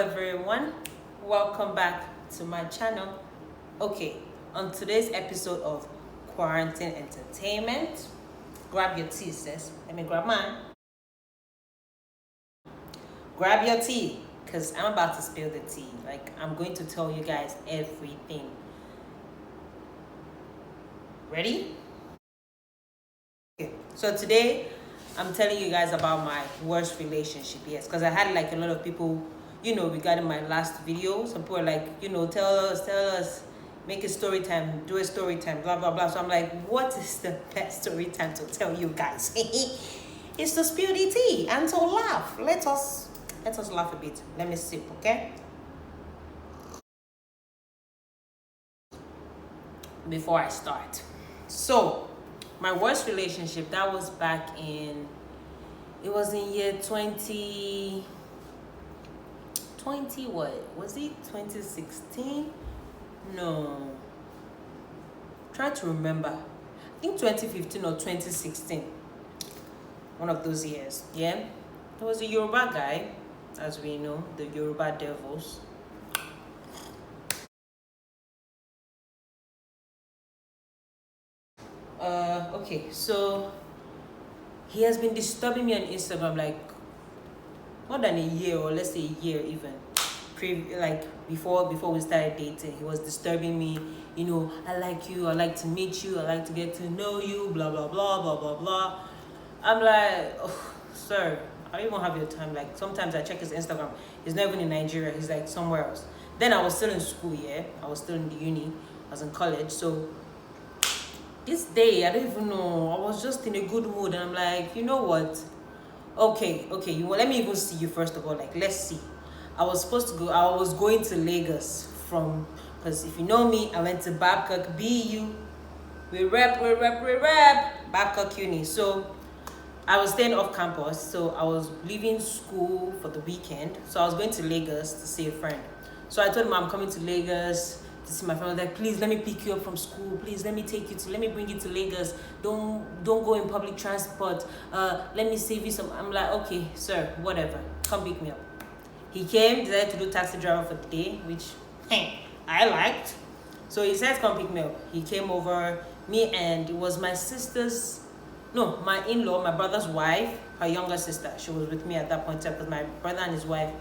everyone, welcome back to my channel. Okay, on today's episode of Quarantine Entertainment, grab your tea, sis. Let me grab mine. Grab your tea, because I'm about to spill the tea. Like, I'm going to tell you guys everything. Ready? Okay, so today I'm telling you guys about my worst relationship. Yes, because I had like a lot of people, regarding my last video. Some people are like, tell us, make a story time, do a story time, blah blah blah. So I'm like, what is the best story time to tell you guys? It's to spill the tea and to laugh. Let us laugh a bit. Let me sip, okay? Before I start. So my worst relationship, that was back in, it was in year 2020, what was it, 2016? No, try to remember. I think 2015 or 2016, one of those years. Yeah, it was a Yoruba guy, as we know, the Yoruba devils. Okay, so he has been disturbing me on Instagram like more than a year, or let's say a year even. Before we started dating, he was disturbing me. I like you, I like to meet you, I like to get to know you, blah blah blah blah blah blah. I'm like, oh, sir, I don't even have your time. Like, sometimes I check his Instagram, he's not even in Nigeria, he's like somewhere else. Then I was still in school, yeah, I was still in the uni, I was in college. So this day, I don't even know, I was just in a good mood, and I'm like, you know what, okay, let me even see you first of all. Like, let's see. I was going to Lagos because if you know me, I went to Babcock BU. We rep Babcock Uni. So I was staying off campus, so I was leaving school for the weekend. So I was going to Lagos to see a friend. So I told him I'm coming to Lagos to see my friend. I was like, please let me pick you up from school. Please let me bring you to Lagos. Don't go in public transport. Let me save you some. I'm like, okay, sir, whatever. Come pick me up. He came, decided to do taxi driver for the day, which I liked. So he said, come pick me up. He came over, and it was my in-law, my brother's wife, her younger sister. She was with me at that point because my brother and his wife,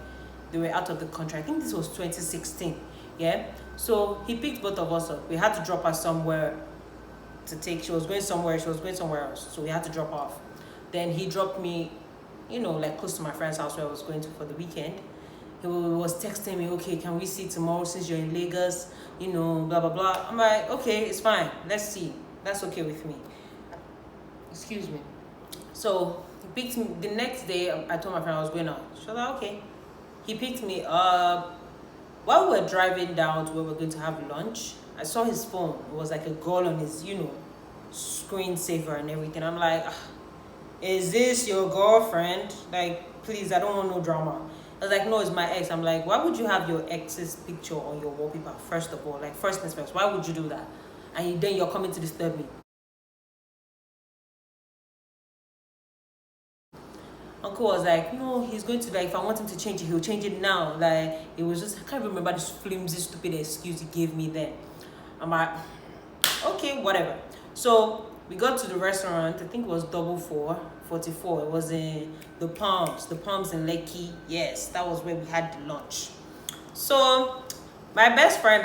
they were out of the country. I think this was 2016. Yeah. So he picked both of us up. We had to drop her somewhere she was going somewhere else. So we had to drop her off. Then he dropped me, like close to my friend's house where I was going to for the weekend. He was texting me, okay, can we see tomorrow since you're in Lagos? Blah, blah, blah. I'm like, okay, it's fine. Let's see. That's okay with me. Excuse me. So he picked me the next day. I told my friend I was going out. She was like, okay. He picked me up. While we were driving down to where we we're going to have lunch, I saw his phone. It was like a girl on his, screensaver and everything. I'm like, is this your girlfriend? Like, please, I don't want no drama. I was like, no, it's my ex. I'm like, why would you have your ex's picture on your wallpaper, first of all? Like, first things first, why would you do that? And then you're coming to disturb me. Uncle was like, no, he's going to, like, if I want him to change it, he'll change it now. Like, it was just, I can't remember this flimsy, stupid excuse he gave me then. I'm like, okay, whatever. So we got to the restaurant. I think it was Double 44. It was in the Palms in Lekki. Yes, that was where we had the lunch. So my best friend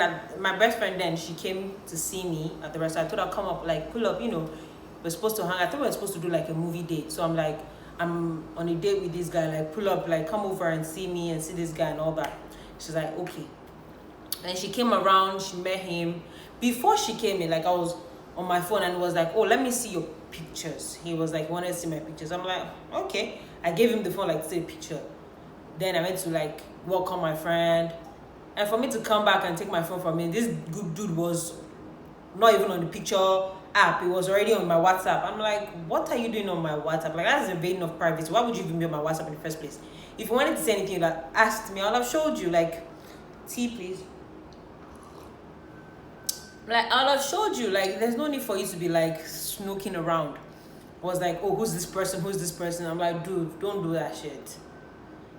then, she came to see me at the restaurant. I told her, come up, like, pull up, we're supposed to hang. I thought we were supposed to do like a movie date. So I'm like, I'm on a date with this guy, like, pull up, like, come over and see me and see this guy and all that. She's like, okay. And she came around, she met him. Before she came in, like, I was on my phone and was like, oh, let me see your pictures. He was like, wanted to see my pictures. I'm like, okay. I gave him the phone, like, to take a picture. Then I went to, like, welcome my friend. And for me to come back and take my phone from him, this good dude was not even on the picture app. It was already on my WhatsApp. I'm like, what are you doing on my WhatsApp? Like, that's invading of privacy. Why would you even be on my WhatsApp in the first place? If you wanted to say anything, like, asked me, I would have showed you. Like, tea, please. Like, I would have showed you. Like, there's no need for you to be, like, snooking around. I was like, oh, who's this person? I'm like, dude, don't do that shit.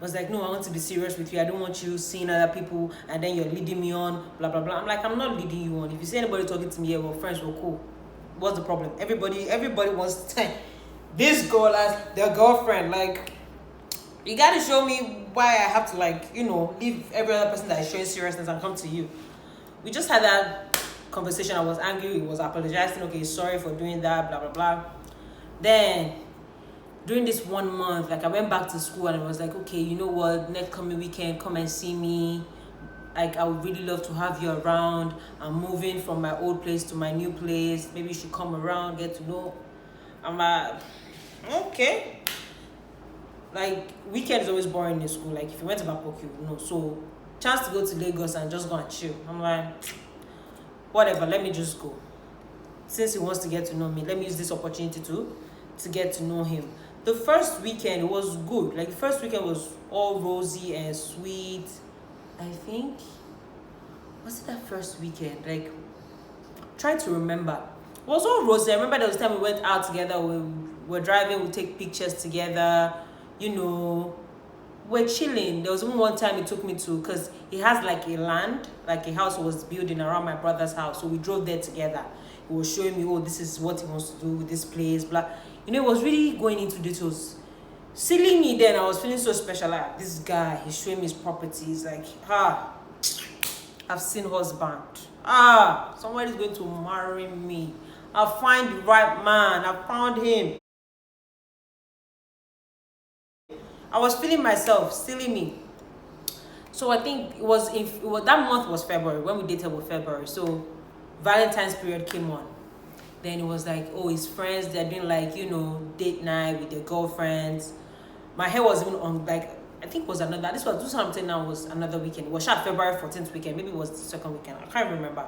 was like, no, I want to be serious with you. I don't want you seeing other people and then you're leading me on, blah, blah, blah. I'm like, I'm not leading you on. If you see anybody talking to me, yeah, we're friends, we're cool. What's the problem? Everybody wants to this girl as their girlfriend. Like, you gotta show me why I have to, like, leave every other person that is showing seriousness and come to you. We just had that conversation. I was angry. He was apologizing. Okay, sorry for doing that, blah, blah, blah. Then, during this 1 month, like, I went back to school and I was like, okay, you know what? Next coming weekend, come and see me. Like, I would really love to have you around. I'm moving from my old place to my new place. Maybe you should come around, get to know. I'm like, okay. Like, weekend is always boring in school. Like, if you went to Bapok, you would know. So, chance to go to Lagos and just go and chill. I'm like, whatever, let me just go. Since he wants to get to know me, let me use this opportunity to get to know him. The first weekend was good. Like, the first weekend was all rosy and sweet. I think, was it that first weekend? Like, trying to remember. It was all rosy. I remember there was time we went out together. We were driving, we take pictures together. We're chilling. There was even one time he took me to, because he has like a land, like a house was building around my brother's house. So we drove there together. He was showing me, oh, this is what he wants to do with this place, blah. It was really going into details. Silly me then, I was feeling so special. Like, this guy, he's showing me his properties. Like, I've seen husband. Somebody's going to marry me. I'll find the right man. I found him. I was feeling myself, silly me. So I think it was that month was February. When we dated was February. So Valentine's period came on. Then it was like, oh, his friends, they're doing like, date night with their girlfriends. My hair was even on, like, I think it was another, this was 2010 now, was another weekend. It was shot February 14th weekend. Maybe it was the second weekend. I can't remember.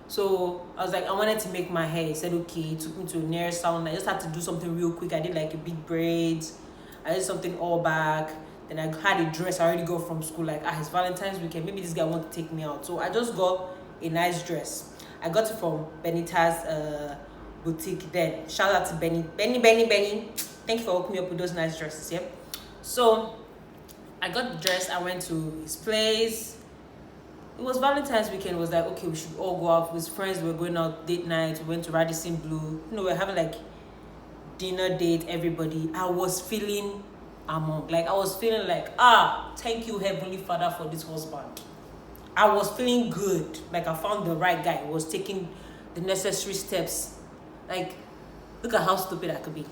So I was like, I wanted to make my hair. He said, okay. He took me to a nail salon. I just had to do something real quick. I did like a big braids. I did something all back. Then I had a dress. I already got from school. Like, it's Valentine's weekend. Maybe this guy wants to take me out. So I just got a nice dress. I got it from Benita's boutique then. Shout out to Benny. Benny. Thank you for hooking me up with those nice dresses. Yep. So I got the dress. I went to his place. It was Valentine's weekend. It was like, okay, we should all go out with friends. We were going out date night. We went to Radisson Blue. We were having like dinner date, everybody. I was feeling among. Like, I was feeling like, thank you, Heavenly Father, for this husband. I was feeling good. Like, I found the right guy. I was taking the necessary steps. Like, look at how stupid I could be.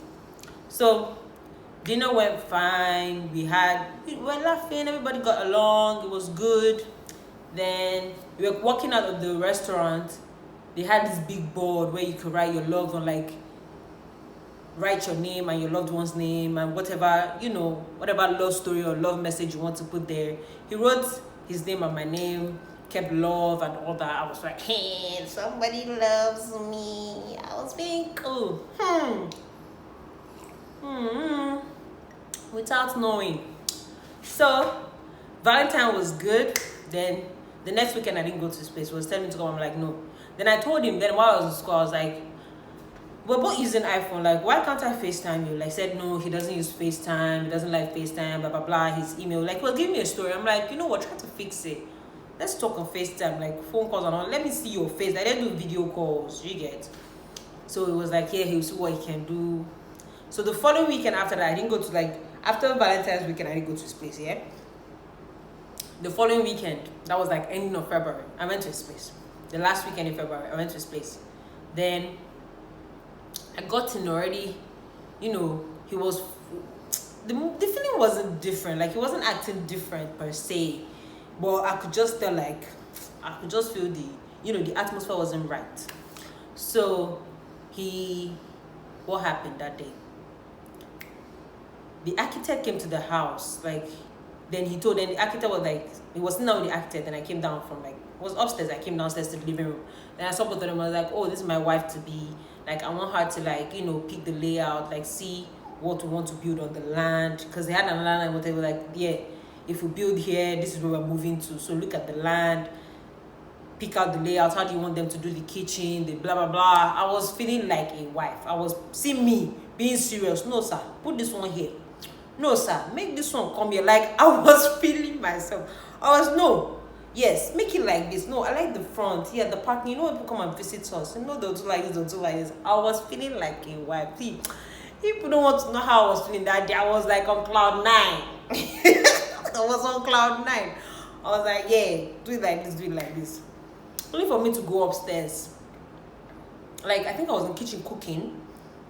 So, dinner went fine. We were laughing. Everybody got along. It was good. Then, we were walking out of the restaurant. They had this big board where you could write your love on, like, write your name and your loved one's name and whatever, whatever love story or love message you want to put there. He wrote his name and my name, kept love and all that. I was like, hey, somebody loves me. I was being cool. Without knowing. So, Valentine was good. Then, the next weekend I didn't go to his place. He was telling me to go. I'm like, no. Then I told him, then while I was in school, I was like, we're both using iPhone. Like, why can't I FaceTime you? Like, said, no, he doesn't use FaceTime. He doesn't like FaceTime, blah, blah, blah. His email. Like, well, give me a story. I'm like, you know what? Try to fix it. Let's talk on FaceTime. Like, phone calls and all. Let me see your face. I didn't do video calls. You get? So it was like, yeah, he'll see what he can do. So the following weekend after that, I didn't go to, like, after Valentine's weekend, I didn't go to his place, yeah? The following weekend, that was like ending of February, I went to his place. The last weekend in February, I went to his place. Then I got in already, he was, the feeling wasn't different. Like, he wasn't acting different per se. But I could just tell, like, I could just feel the atmosphere wasn't right. So, what happened that day? The architect came to the house, like, then the architect was like, it was not the architect, and I came down from, like, it was upstairs, I came downstairs to the living room. Then I saw both of them, I was like, oh, this is my wife to be. Like, I want her to, like, pick the layout, like, see what we want to build on the land. Because they had a land and whatever, like, yeah, if we build here, this is where we're moving to. So look at the land, pick out the layout, how do you want them to do the kitchen, the blah, blah, blah. I was feeling like a wife. I was, see me being serious. No, sir, put this one here. No, sir, make this one come here. Like, I was feeling myself. I was, no, yes, make it like this. No, I like the front. Yeah, the parking. You know, when people come and visit us. You know, they'll do like this, they'll do like this. I was feeling like a wife. See, people don't want to know how I was feeling that day. I was like on cloud nine. I was on cloud nine. I was like, yeah, do it like this, do it like this. Only for me to go upstairs. Like, I think I was in the kitchen cooking.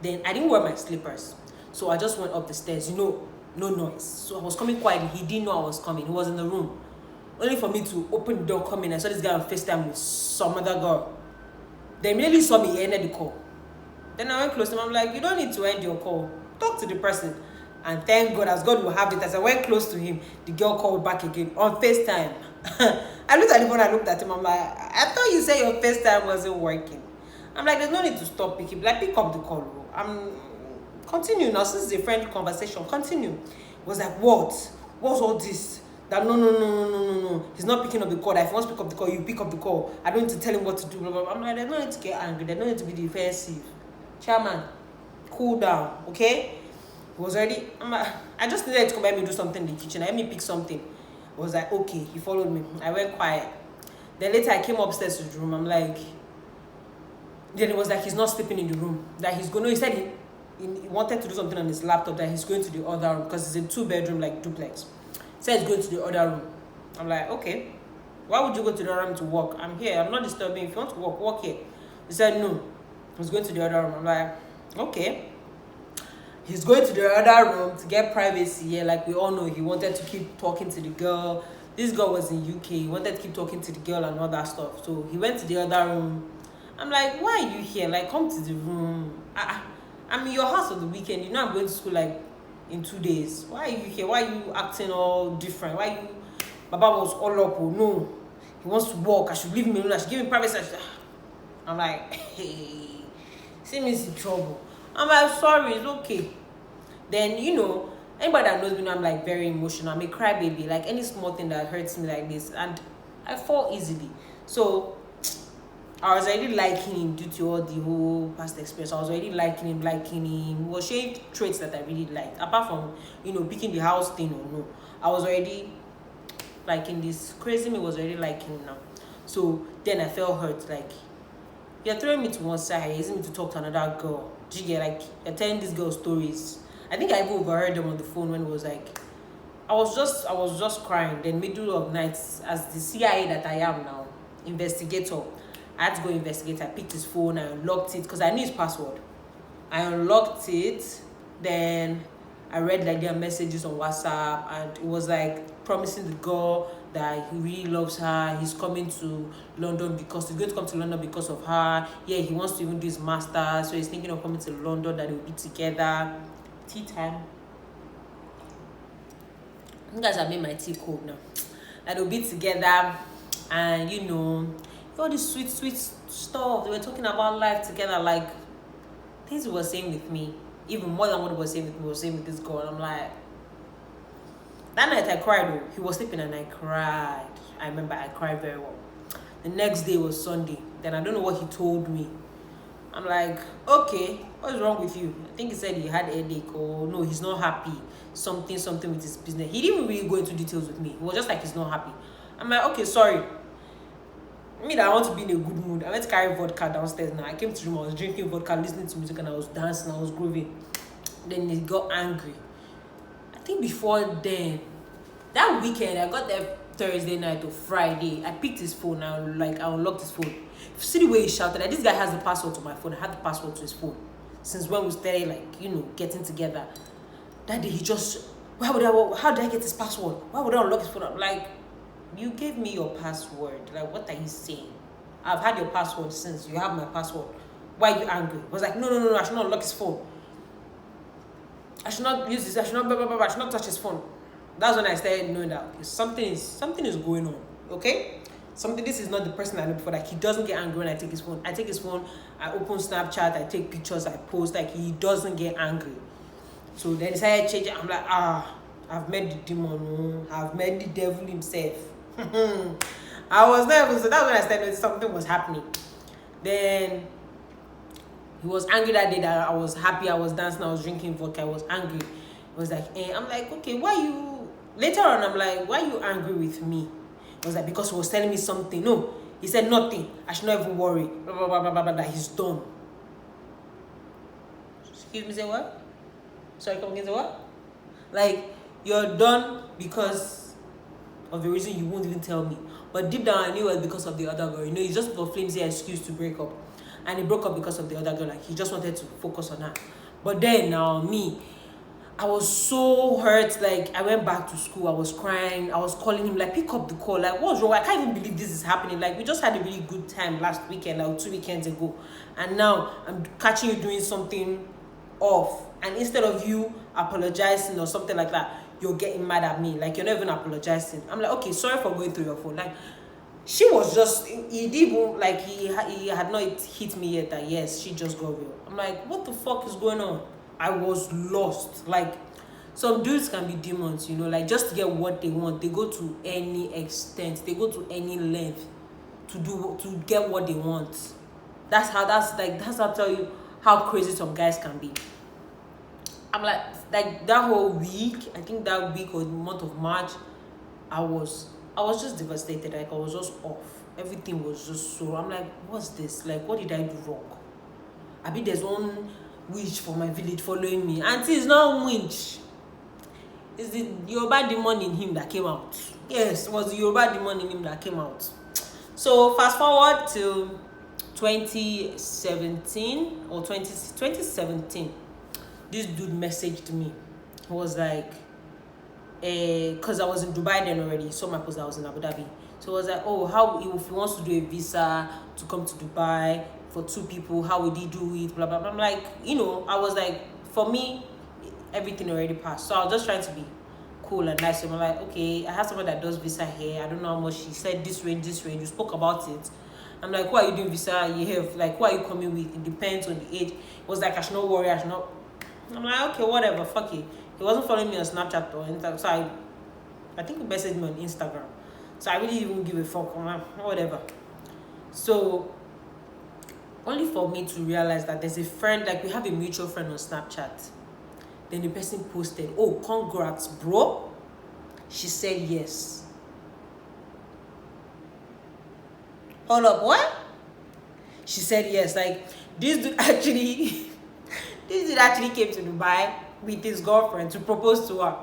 Then I didn't wear my slippers. So I just went up the stairs, no noise. So I was coming quietly. He didn't know I was coming. He was in the room. Only for me to open the door, come in. I saw this guy on FaceTime with some other girl. They immediately saw me, he ended the call. Then I went close to him. I'm like, you don't need to end your call. Talk to the person. And thank God, as God will have it, as I went close to him, the girl called back again on FaceTime. I looked at him when I looked at him. I'm like, I thought you said your FaceTime wasn't working. I'm like, there's no need to stop picking. Like, pick up the call. Continue now. Since it's a friend conversation, continue. It was like, what? What's all this? That no. He's not picking up the call. That if he wants to pick up the call, you pick up the call. I don't need to tell him what to do. Blah, blah, blah. I'm like, there's no need to get angry. There's no need to be defensive. Chairman, cool down, okay? He was already. I just needed to come by me do something in the kitchen. Let me pick something. I was like, okay. He followed me. I went quiet. Then later I came upstairs to the room. I'm like, then it was like he's not sleeping in the room. That he's going. No, he said he wanted to do something on his laptop. That he's going to the other room because it's a 2-bedroom like duplex. He said he's going to the other room. I'm like, okay. Why would you go to the other room to work? I'm here. I'm not disturbing. If you want to work here. He said no. He's going to the other room. I'm like, okay. He's going to the other room to get privacy. Yeah, like we all know, he wanted to keep talking to the girl. This girl was in UK. He wanted to keep talking to the girl and all that stuff. So he went to the other room. I'm like, why are you here? Like, come to the room. I'm in your house for the weekend. You know I'm going to school like in 2 days. Why are you here? Why are you acting all different? Why you... Baba was all up. Oh, no. He wants to walk. I should leave him alone. I should give him privacy. I'm like, hey. See me in trouble. I'm like, sorry, it's okay. Then, you know, anybody that knows me know I'm like very emotional. I'm a crybaby. Like any small thing that hurts me like this. And I fall easily. So I was already liking him due to all the whole past experience. I was already liking him. He was showing traits that I really liked. Apart from, you know, picking the house thing or no. I was already liking this. Crazy me was already liking him now. So then I felt hurt. Like, you're throwing me to one side. You're using me to talk to another girl. Do you get, like, you're telling this girl stories. I think I even overheard them on the phone when it was like, I was just crying. Then middle of night, as the CIA that I am now, investigator, I had to go investigate. I picked his phone, I unlocked it because I knew his password. I unlocked it, then I read like their messages on WhatsApp, and it was like promising the girl that he really loves her. He's coming to London because he's going to come to London because of her. Yeah, he wants to even do his master's, so he's thinking of coming to London, that they'll be together. Tea time. You guys have made my tea cold now. That they'll be together, and you know, all this sweet stuff. They were talking about life together, like things he was saying with me, even more than what he was saying with me, was saying with this girl. And I'm like, that night I cried. Oh, he was sleeping and I cried. I remember I cried very well. The next day was Sunday. Then I don't know what he told me. I'm like, okay, what's wrong with you? I think he said he had a headache, or no, he's not happy. Something with his business. He didn't really go into details with me. He was just like, he's not happy. I'm like, okay, sorry. That I want to be in a good mood. I went to carry vodka downstairs now. I came to the room, I was drinking vodka, listening to music, and I was dancing, I was grooving. Then he got angry. I think before then, that weekend, I got there Thursday night or Friday. I picked his phone, I unlocked his phone. If you see the way he shouted, like, this guy has the password to my phone. I had the password to his phone. Since when we started, like, you know, getting together. That day, he just, how did I get his password? Why would I unlock his phone? I'm like, you gave me your password. Like, what are you saying? I've had your password since. You have my password. Why are you angry? I was like, no, I should not unlock his phone. I should not use this. I should not, I should not touch his phone. That's when I started knowing that okay, something is going on. Okay? This is not the person I know before. Like, he doesn't get angry when I take his phone. I take his phone, I open Snapchat, I take pictures, I post. Like, he doesn't get angry. So then he started changing. I'm like, I've met the demon. I've met the devil himself. I was nervous. So that's when I started something was happening. Then he was angry that day that I was happy, I was dancing, I was drinking vodka, I was angry. He Was like, I'm like, okay, why you? Later on, I'm like, why you angry with me? It was like, because he was telling me something. No, he said nothing. I should not even worry. Blah blah blah blah blah. That he's done. Excuse me, say what? Sorry, come again, say what? Like, you're done because of the reason you won't even tell me. But deep down, I knew it was because of the other girl. You know, he just for flimsy excuse to break up. And he broke up because of the other girl. Like, he just wanted to focus on her. But then, now, me, I was so hurt. Like, I went back to school. I was crying. I was calling him, like, pick up the call. Like, what's wrong? I can't even believe this is happening. Like, we just had a really good time last weekend, like 2 weekends ago. And now, I'm catching you doing something off. And instead of you apologizing or something like that, you're getting mad at me. Like, you're not even apologizing. I'm like, okay, sorry for going through your phone. Like, she was just, he didn't, like, he had not hit me yet that, yes, she just got real. I'm like, what the fuck is going on? I was lost. Like, some dudes can be demons, you know, like, just to get what they want. They go to any extent. They go to any length to get what they want. That's how I tell you how crazy some guys can be. I'm like that whole week, I think that week or the month of March, I was just devastated. Like, I was just off. Everything was just so, I'm like, what's this? Like, what did I do wrong? I mean, there's one witch from my village following me. Auntie, it's not witch. It's the Yoruba demon in him that came out. Yes, it was the Yoruba demon in him that came out. So fast forward to 2017 or 2017. This dude messaged me. He was like, because I was in Dubai then already. So my post, I was in Abu Dhabi. So I was like, oh, how if he wants to do a visa to come to Dubai for 2 people, how would he do it? Blah blah blah. I'm like, you know, I was like, for me, everything already passed. So I was just trying to be cool and nice. So I'm like, okay, I have someone that does visa here. I don't know how much. She said this range. You spoke about it. I'm like, who are you doing visa? You have, like, who are you coming with? It depends on the age. It was like, I should not worry. I should not. I'm like, okay, whatever, fuck it. He wasn't following me on Snapchat or Instagram, so I think he messaged me on Instagram. So I really didn't give a fuck. I'm like, whatever. So, only for me to realize that there's a friend, like, we have a mutual friend on Snapchat. Then the person posted, oh, congrats, bro. She said yes. Hold up, what? She said yes. Like, this dude actually came to Dubai with his girlfriend to propose to her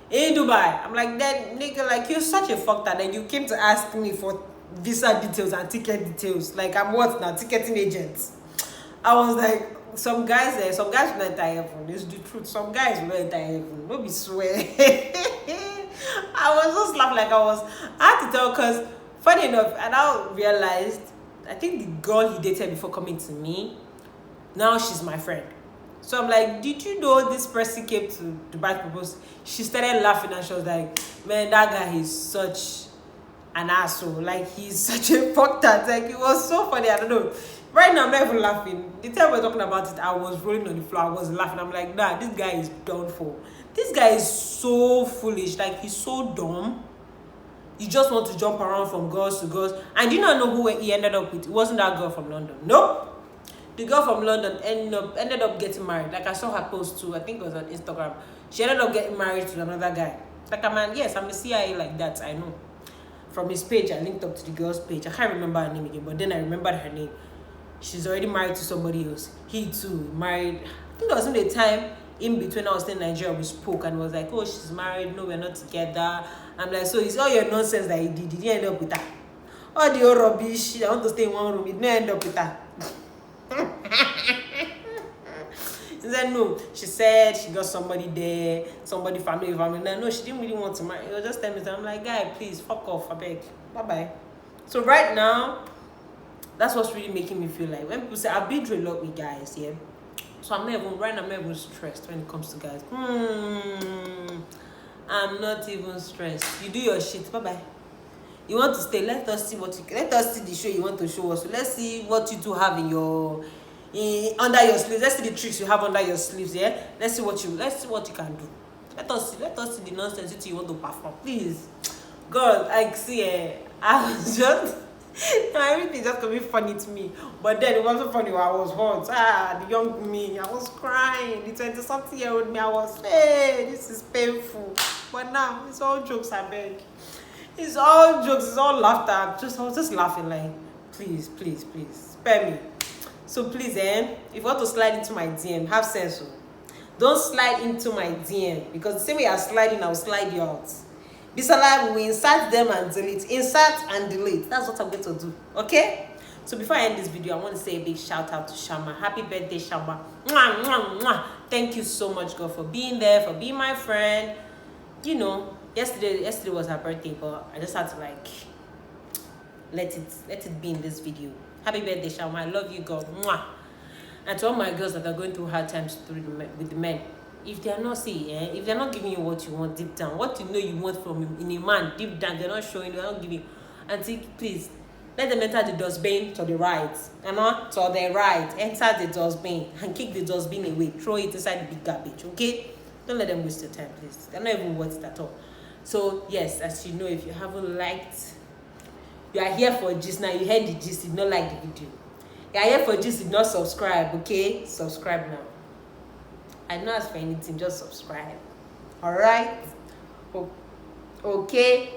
in Dubai. I'm like, that nigga, like, you're such a fuck that then you came to ask me for visa details and ticket details. Like, I'm what now? Ticketing agent. I was like, some guys will enter heaven. It's the truth. Some guys will enter heaven. Don't be swear. I was just laughing, like, I had to tell, because funny enough, and I realized, I think the girl he dated before coming to me, now she's my friend. So I'm like, did you know this person came to Dubai to propose? She started laughing and she was like, man, that guy is such an asshole. Like, he's such a fuck that. Like, it was so funny. I don't know. Right now, I'm not even laughing. The time we're talking about it, I was rolling on the floor. I was laughing. I'm like, nah, this guy is done for. This guy is so foolish. Like, he's so dumb. You just want to jump around from girls to girls. And you not know who he ended up with. It wasn't that girl from London. Nope. The girl from London ended up getting married. Like, I saw her post too. I think it was on Instagram. She ended up getting married to another guy. Like, I'm a CIA like that. I know. From his page, I linked up to the girl's page. I can't remember her name again, but then I remembered her name. She's already married to somebody else. He too married. I think there was a time in between I was in Nigeria, we spoke and was like, oh, she's married. No, we're not together. I'm like, so it's all your nonsense that he did. Did you end up with her? All the old rubbish. I want to stay in one room. It didn't end up with her. She said no. She said she got somebody there, somebody family. No, she didn't really want to marry. It was just 10 minutes. I'm like, guy, please fuck off. I beg. Bye bye. So right now, that's what's really making me feel like when people say I've been through a lot with guys, yeah. So I'm not even stressed when it comes to guys. I'm not even stressed. You do your shit. Bye bye. You want to stay? Let us see the show you want to show us. So let's see what you two have under your sleeves. Let's see the tricks you have under your sleeves. Yeah. Let's see what you can do. Let us see the nonsense you want to perform. Please, God, I see. I was just Everything just gonna be funny to me. But then it wasn't funny when I was hot. The young me, I was crying. The 20-something-year-old me, I was, hey, this is painful. But now it's all jokes, I beg. It's all jokes, it's all laughter. I was just laughing like, please, please, please, spare me. So please, if you want to slide into my DM, have sense. Don't slide into my DM, because the same way you're sliding, I'll slide you out. Bisola, we will insert them and delete. Insert and delete. That's what I'm going to do. Okay? So before I end this video, I want to say a big shout out to Shama. Happy birthday, Shama. Mwah, mwah, mwah. Thank you so much, God, for being there, for being my friend. You know, yesterday was her birthday, but I just had to like let it be in this video. Happy birthday, Shama. I love you, God. Mwah. And to all my girls that are going through hard times with the men, if they are not if they're not giving you what you want deep down, what you know you want from him in a man deep down, they're not showing, they're not giving. And please let them enter the dustbin to the right, and not to the right. Enter the dustbin and kick the dustbin away. Throw it inside the big garbage. Okay? Don't let them waste your time, please. They're not even worth it at all. So yes, as you know, if you haven't liked, you are here for gist now. You heard the gist, did not like the video. You are here for gist, did not subscribe. Okay? Subscribe now. I don't ask for anything, just subscribe. Alright? Okay,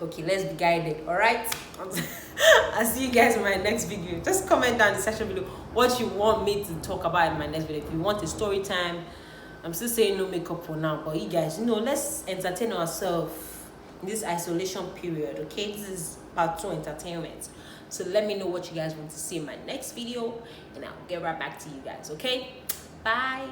let's be guided. Alright? I'll see you guys in my next video. Just comment down in the section below what you want me to talk about in my next video. If you want a story time, I'm still saying no makeup for now, but you guys, let's entertain ourselves in this isolation period. Okay, this is part 2 entertainment. So let me know what you guys want to see in my next video, and I'll get right back to you guys. Okay, bye.